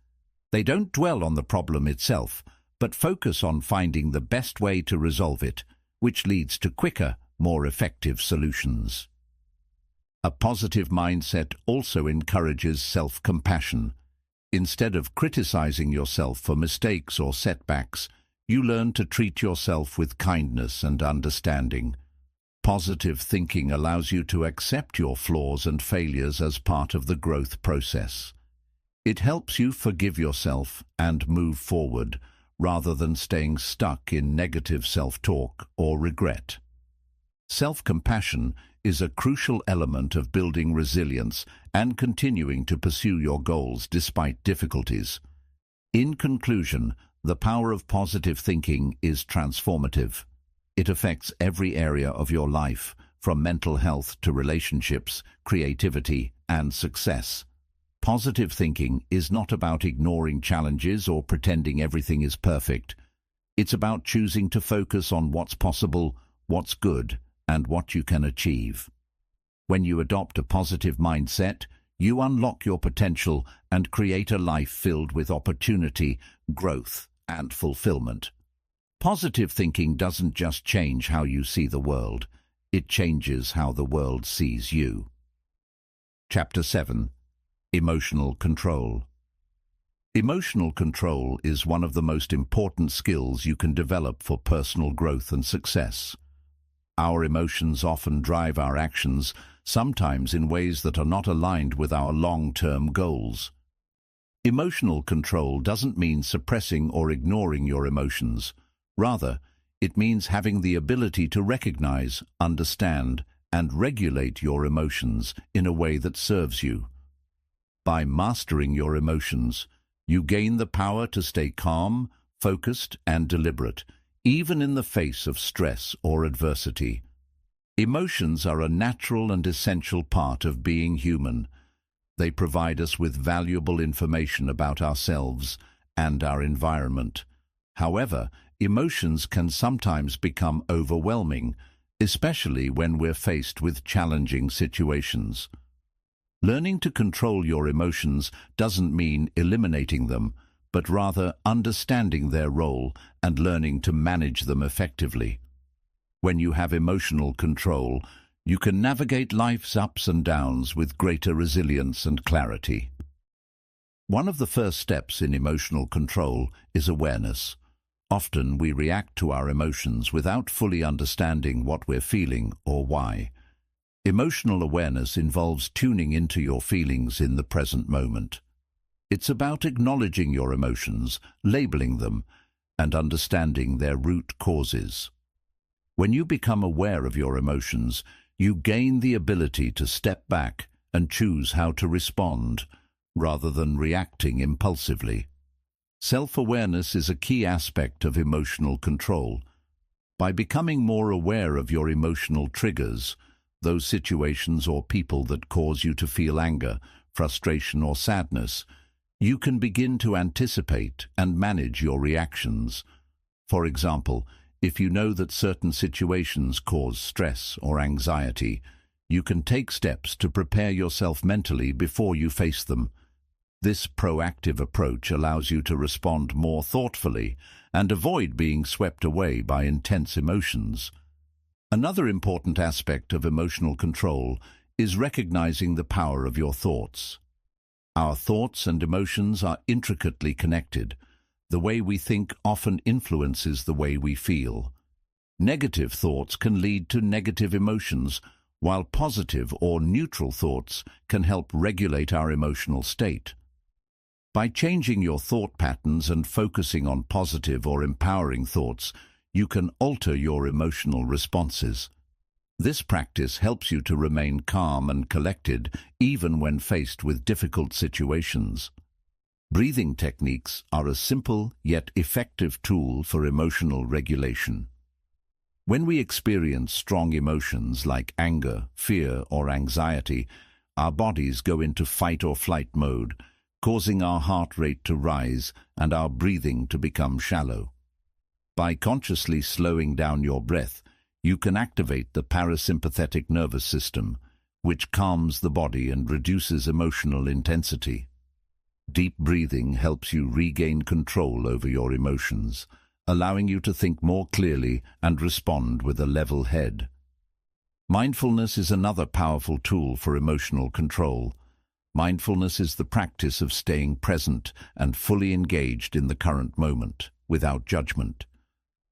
They don't dwell on the problem itself, but focus on finding the best way to resolve it, which leads to quicker, more effective solutions. A positive mindset also encourages self-compassion. Instead of criticizing yourself for mistakes or setbacks, you learn to treat yourself with kindness and understanding. Positive thinking allows you to accept your flaws and failures as part of the growth process. It helps you forgive yourself and move forward, rather than staying stuck in negative self-talk or regret. Self-compassion is a crucial element of building resilience and continuing to pursue your goals despite difficulties. In conclusion, the power of positive thinking is transformative. It affects every area of your life, from mental health to relationships, creativity, and success. Positive thinking is not about ignoring challenges or pretending everything is perfect. It's about choosing to focus on what's possible, what's good, and what you can achieve. When you adopt a positive mindset, you unlock your potential and create a life filled with opportunity, growth, and fulfillment. Positive thinking doesn't just change how you see the world, it changes how the world sees you. Chapter 7. Emotional Control. Emotional control is one of the most important skills you can develop for personal growth and success. Our emotions often drive our actions, sometimes in ways that are not aligned with our long-term goals. Emotional control doesn't mean suppressing or ignoring your emotions. Rather, it means having the ability to recognize, understand, and regulate your emotions in a way that serves you. By mastering your emotions, you gain the power to stay calm, focused, and deliberate, even in the face of stress or adversity. Emotions are a natural and essential part of being human. They provide us with valuable information about ourselves and our environment. However, emotions can sometimes become overwhelming, especially when we're faced with challenging situations. Learning to control your emotions doesn't mean eliminating them, but rather understanding their role and learning to manage them effectively. When you have emotional control, you can navigate life's ups and downs with greater resilience and clarity. One of the first steps in emotional control is awareness. Often we react to our emotions without fully understanding what we're feeling or why. Emotional awareness involves tuning into your feelings in the present moment. It's about acknowledging your emotions, labeling them, and understanding their root causes. When you become aware of your emotions, you gain the ability to step back and choose how to respond, rather than reacting impulsively. Self-awareness is a key aspect of emotional control. By becoming more aware of your emotional triggers, those situations or people that cause you to feel anger, frustration, or sadness, you can begin to anticipate and manage your reactions. For example, if you know that certain situations cause stress or anxiety, you can take steps to prepare yourself mentally before you face them. This proactive approach allows you to respond more thoughtfully and avoid being swept away by intense emotions. Another important aspect of emotional control is recognizing the power of your thoughts. Our thoughts and emotions are intricately connected. The way we think often influences the way we feel. Negative thoughts can lead to negative emotions, while positive or neutral thoughts can help regulate our emotional state. By changing your thought patterns and focusing on positive or empowering thoughts, you can alter your emotional responses. This practice helps you to remain calm and collected even when faced with difficult situations. Breathing techniques are a simple yet effective tool for emotional regulation. When we experience strong emotions like anger, fear, or anxiety, our bodies go into fight or flight mode, causing our heart rate to rise and our breathing to become shallow. By consciously slowing down your breath, you can activate the parasympathetic nervous system, which calms the body and reduces emotional intensity. Deep breathing helps you regain control over your emotions, allowing you to think more clearly and respond with a level head. Mindfulness is another powerful tool for emotional control. Mindfulness is the practice of staying present and fully engaged in the current moment, without judgment.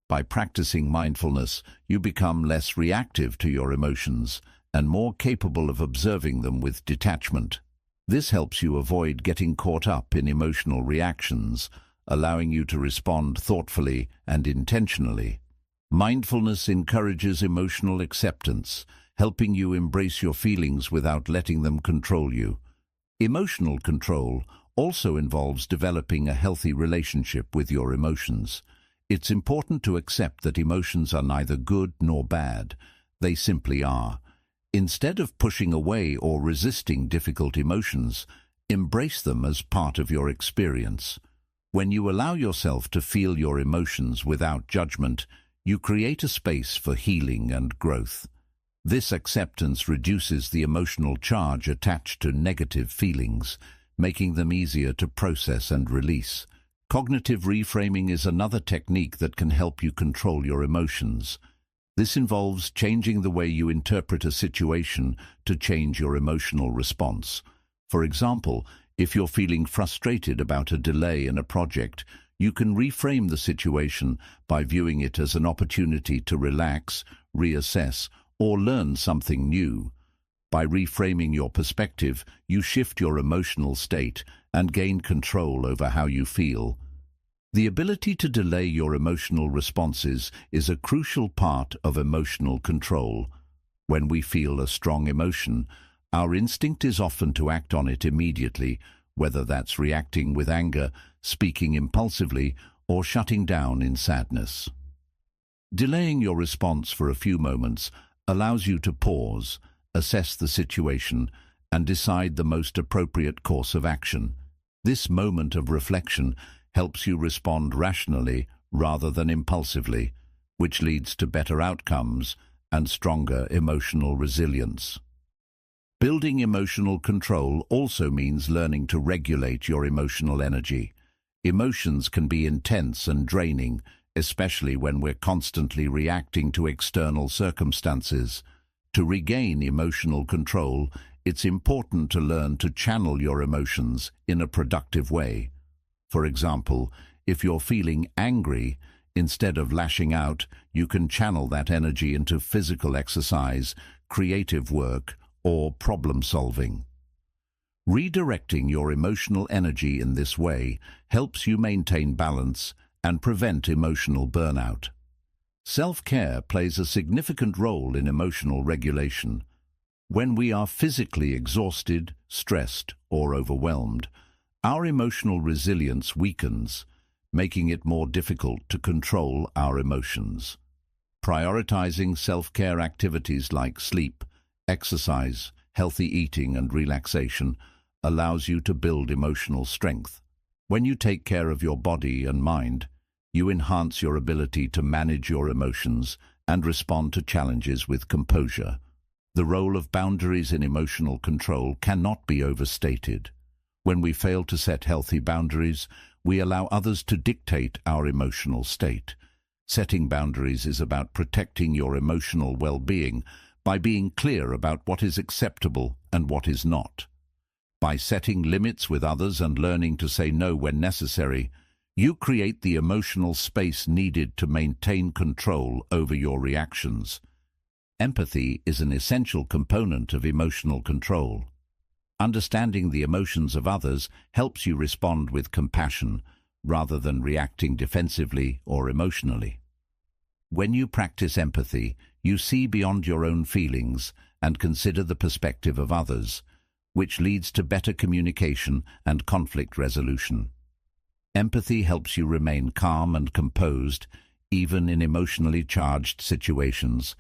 By practicing mindfulness, you become less reactive to your emotions and more capable of observing them with detachment. This helps you avoid getting caught up in emotional reactions, allowing you to respond thoughtfully and intentionally. Mindfulness encourages emotional acceptance, helping you embrace your feelings without letting them control you. Emotional control also involves developing a healthy relationship with your emotions. It's important to accept that emotions are neither good nor bad. They simply are. Instead of pushing away or resisting difficult emotions, embrace them as part of your experience. When you allow yourself to feel your emotions without judgment, you create a space for healing and growth. This acceptance reduces the emotional charge attached to negative feelings, making them easier to process and release. Cognitive reframing is another technique that can help you control your emotions. This involves changing the way you interpret a situation to change your emotional response. For example, if you're feeling frustrated about a delay in a project, you can reframe the situation by viewing it as an opportunity to relax, reassess, or learn something new. By reframing your perspective, you shift your emotional state and gain control over how you feel. The ability to delay your emotional responses is a crucial part of emotional control. When we feel a strong emotion, our instinct is often to act on it immediately, whether that's reacting with anger, speaking impulsively, or shutting down in sadness. Delaying your response for a few moments allows you to pause, assess the situation, and decide the most appropriate course of action. This moment of reflection helps you respond rationally rather than impulsively, which leads to better outcomes and stronger emotional resilience. Building emotional control also means learning to regulate your emotional energy. Emotions can be intense and draining, especially when we're constantly reacting to external circumstances. To regain emotional control, it's important to learn to channel your emotions in a productive way. For example, if you're feeling angry, instead of lashing out, you can channel that energy into physical exercise, creative work, or problem solving. Redirecting your emotional energy in this way helps you maintain balance and prevent emotional burnout. Self-care plays a significant role in emotional regulation. When we are physically exhausted, stressed, or overwhelmed, our emotional resilience weakens, making it more difficult to control our emotions. Prioritizing self-care activities like sleep, exercise, healthy eating, and relaxation allows you to build emotional strength. When you take care of your body and mind, you enhance your ability to manage your emotions and respond to challenges with composure. The role of boundaries in emotional control cannot be overstated. When we fail to set healthy boundaries, we allow others to dictate our emotional state. Setting boundaries is about protecting your emotional well-being by being clear about what is acceptable and what is not. By setting limits with others and learning to say no when necessary, you create the emotional space needed to maintain control over your reactions. Empathy is an essential component of emotional control. Understanding the emotions of others helps you respond with compassion rather than reacting defensively or emotionally. When you practice empathy, you see beyond your own feelings and consider the perspective of others, which leads to better communication and conflict resolution. Empathy helps you remain calm and composed, even in emotionally charged situations,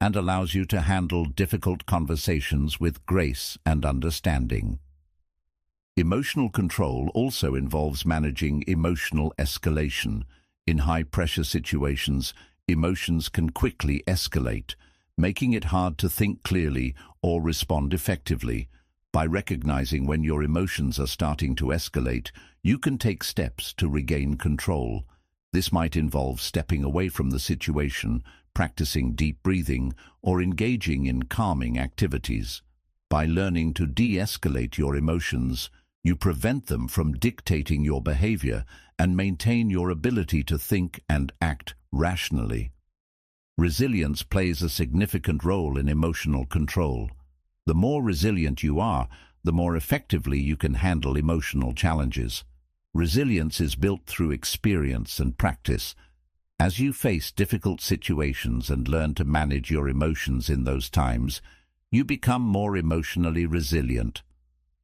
and allows you to handle difficult conversations with grace and understanding. Emotional control also involves managing emotional escalation. In high-pressure situations, emotions can quickly escalate, making it hard to think clearly or respond effectively. By recognizing when your emotions are starting to escalate, you can take steps to regain control. This might involve stepping away from the situation, practicing deep breathing, or engaging in calming activities. By learning to de-escalate your emotions, you prevent them from dictating your behavior and maintain your ability to think and act rationally. Resilience plays a significant role in emotional control. The more resilient you are, the more effectively you can handle emotional challenges. Resilience is built through experience and practice. As you face difficult situations and learn to manage your emotions in those times, you become more emotionally resilient.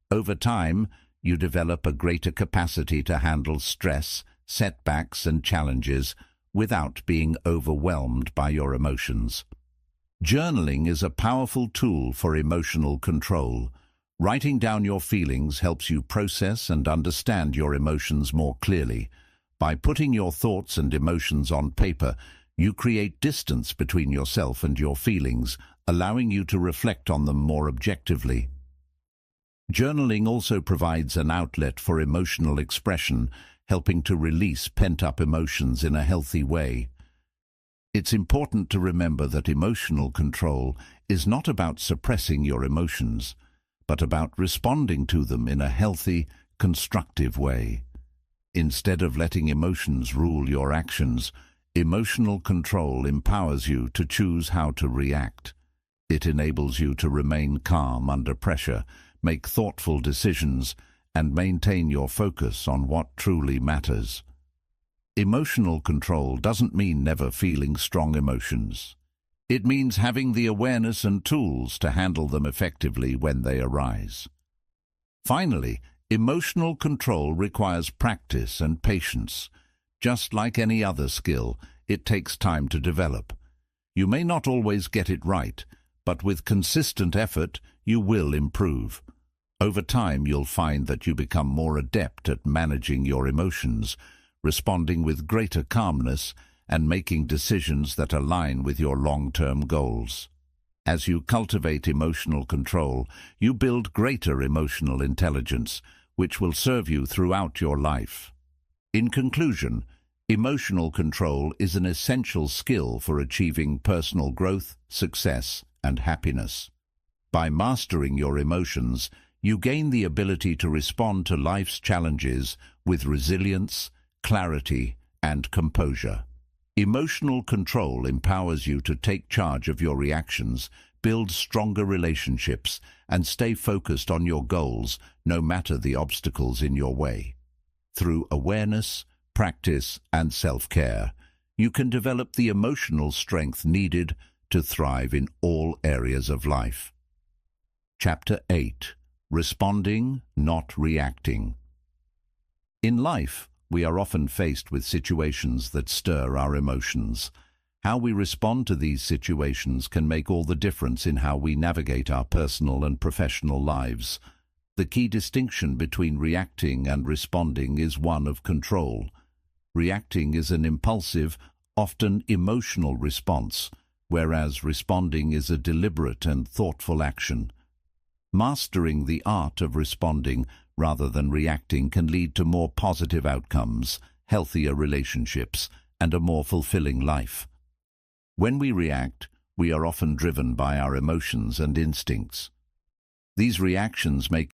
Over time, you develop a greater capacity to handle stress, setbacks, and challenges without being overwhelmed by your emotions. Journaling is a powerful tool for emotional control. Writing down your feelings helps you process and understand your emotions more clearly. By putting your thoughts and emotions on paper, you create distance between yourself and your feelings, allowing you to reflect on them more objectively. Journaling also provides an outlet for emotional expression, helping to release pent-up emotions in a healthy way. It's important to remember that emotional control is not about suppressing your emotions, but about responding to them in a healthy, constructive way. Instead of letting emotions rule your actions, emotional control empowers you to choose how to react. It enables you to remain calm under pressure, make thoughtful decisions, and maintain your focus on what truly matters. Emotional control doesn't mean never feeling strong emotions. It means having the awareness and tools to handle them effectively when they arise. Finally, emotional control requires practice and patience. Just like any other skill, it takes time to develop. You may not always get it right, but with consistent effort, you will improve. Over time, you'll find that you become more adept at managing your emotions, responding with greater calmness, and making decisions that align with your long-term goals. As you cultivate emotional control, you build greater emotional intelligence, which will serve you throughout your life. In conclusion, emotional control is an essential skill for achieving personal growth, success, and happiness. By mastering your emotions, you gain the ability to respond to life's challenges with resilience, clarity, and composure. Emotional control empowers you to take charge of your reactions, build stronger relationships, and stay focused on your goals, no matter the obstacles in your way. Through awareness, practice, and self-care, you can develop the emotional strength needed to thrive in all areas of life. Chapter 8. Responding, not reacting. In life, we are often faced with situations that stir our emotions. How we respond to these situations can make all the difference in how we navigate our personal and professional lives. The key distinction between reacting and responding is one of control. Reacting is an impulsive, often emotional response, whereas responding is a deliberate and thoughtful action. Mastering the art of responding rather than reacting can lead to more positive outcomes, healthier relationships, and a more fulfilling life. When we react, we are often driven by our emotions and instincts. These reactions may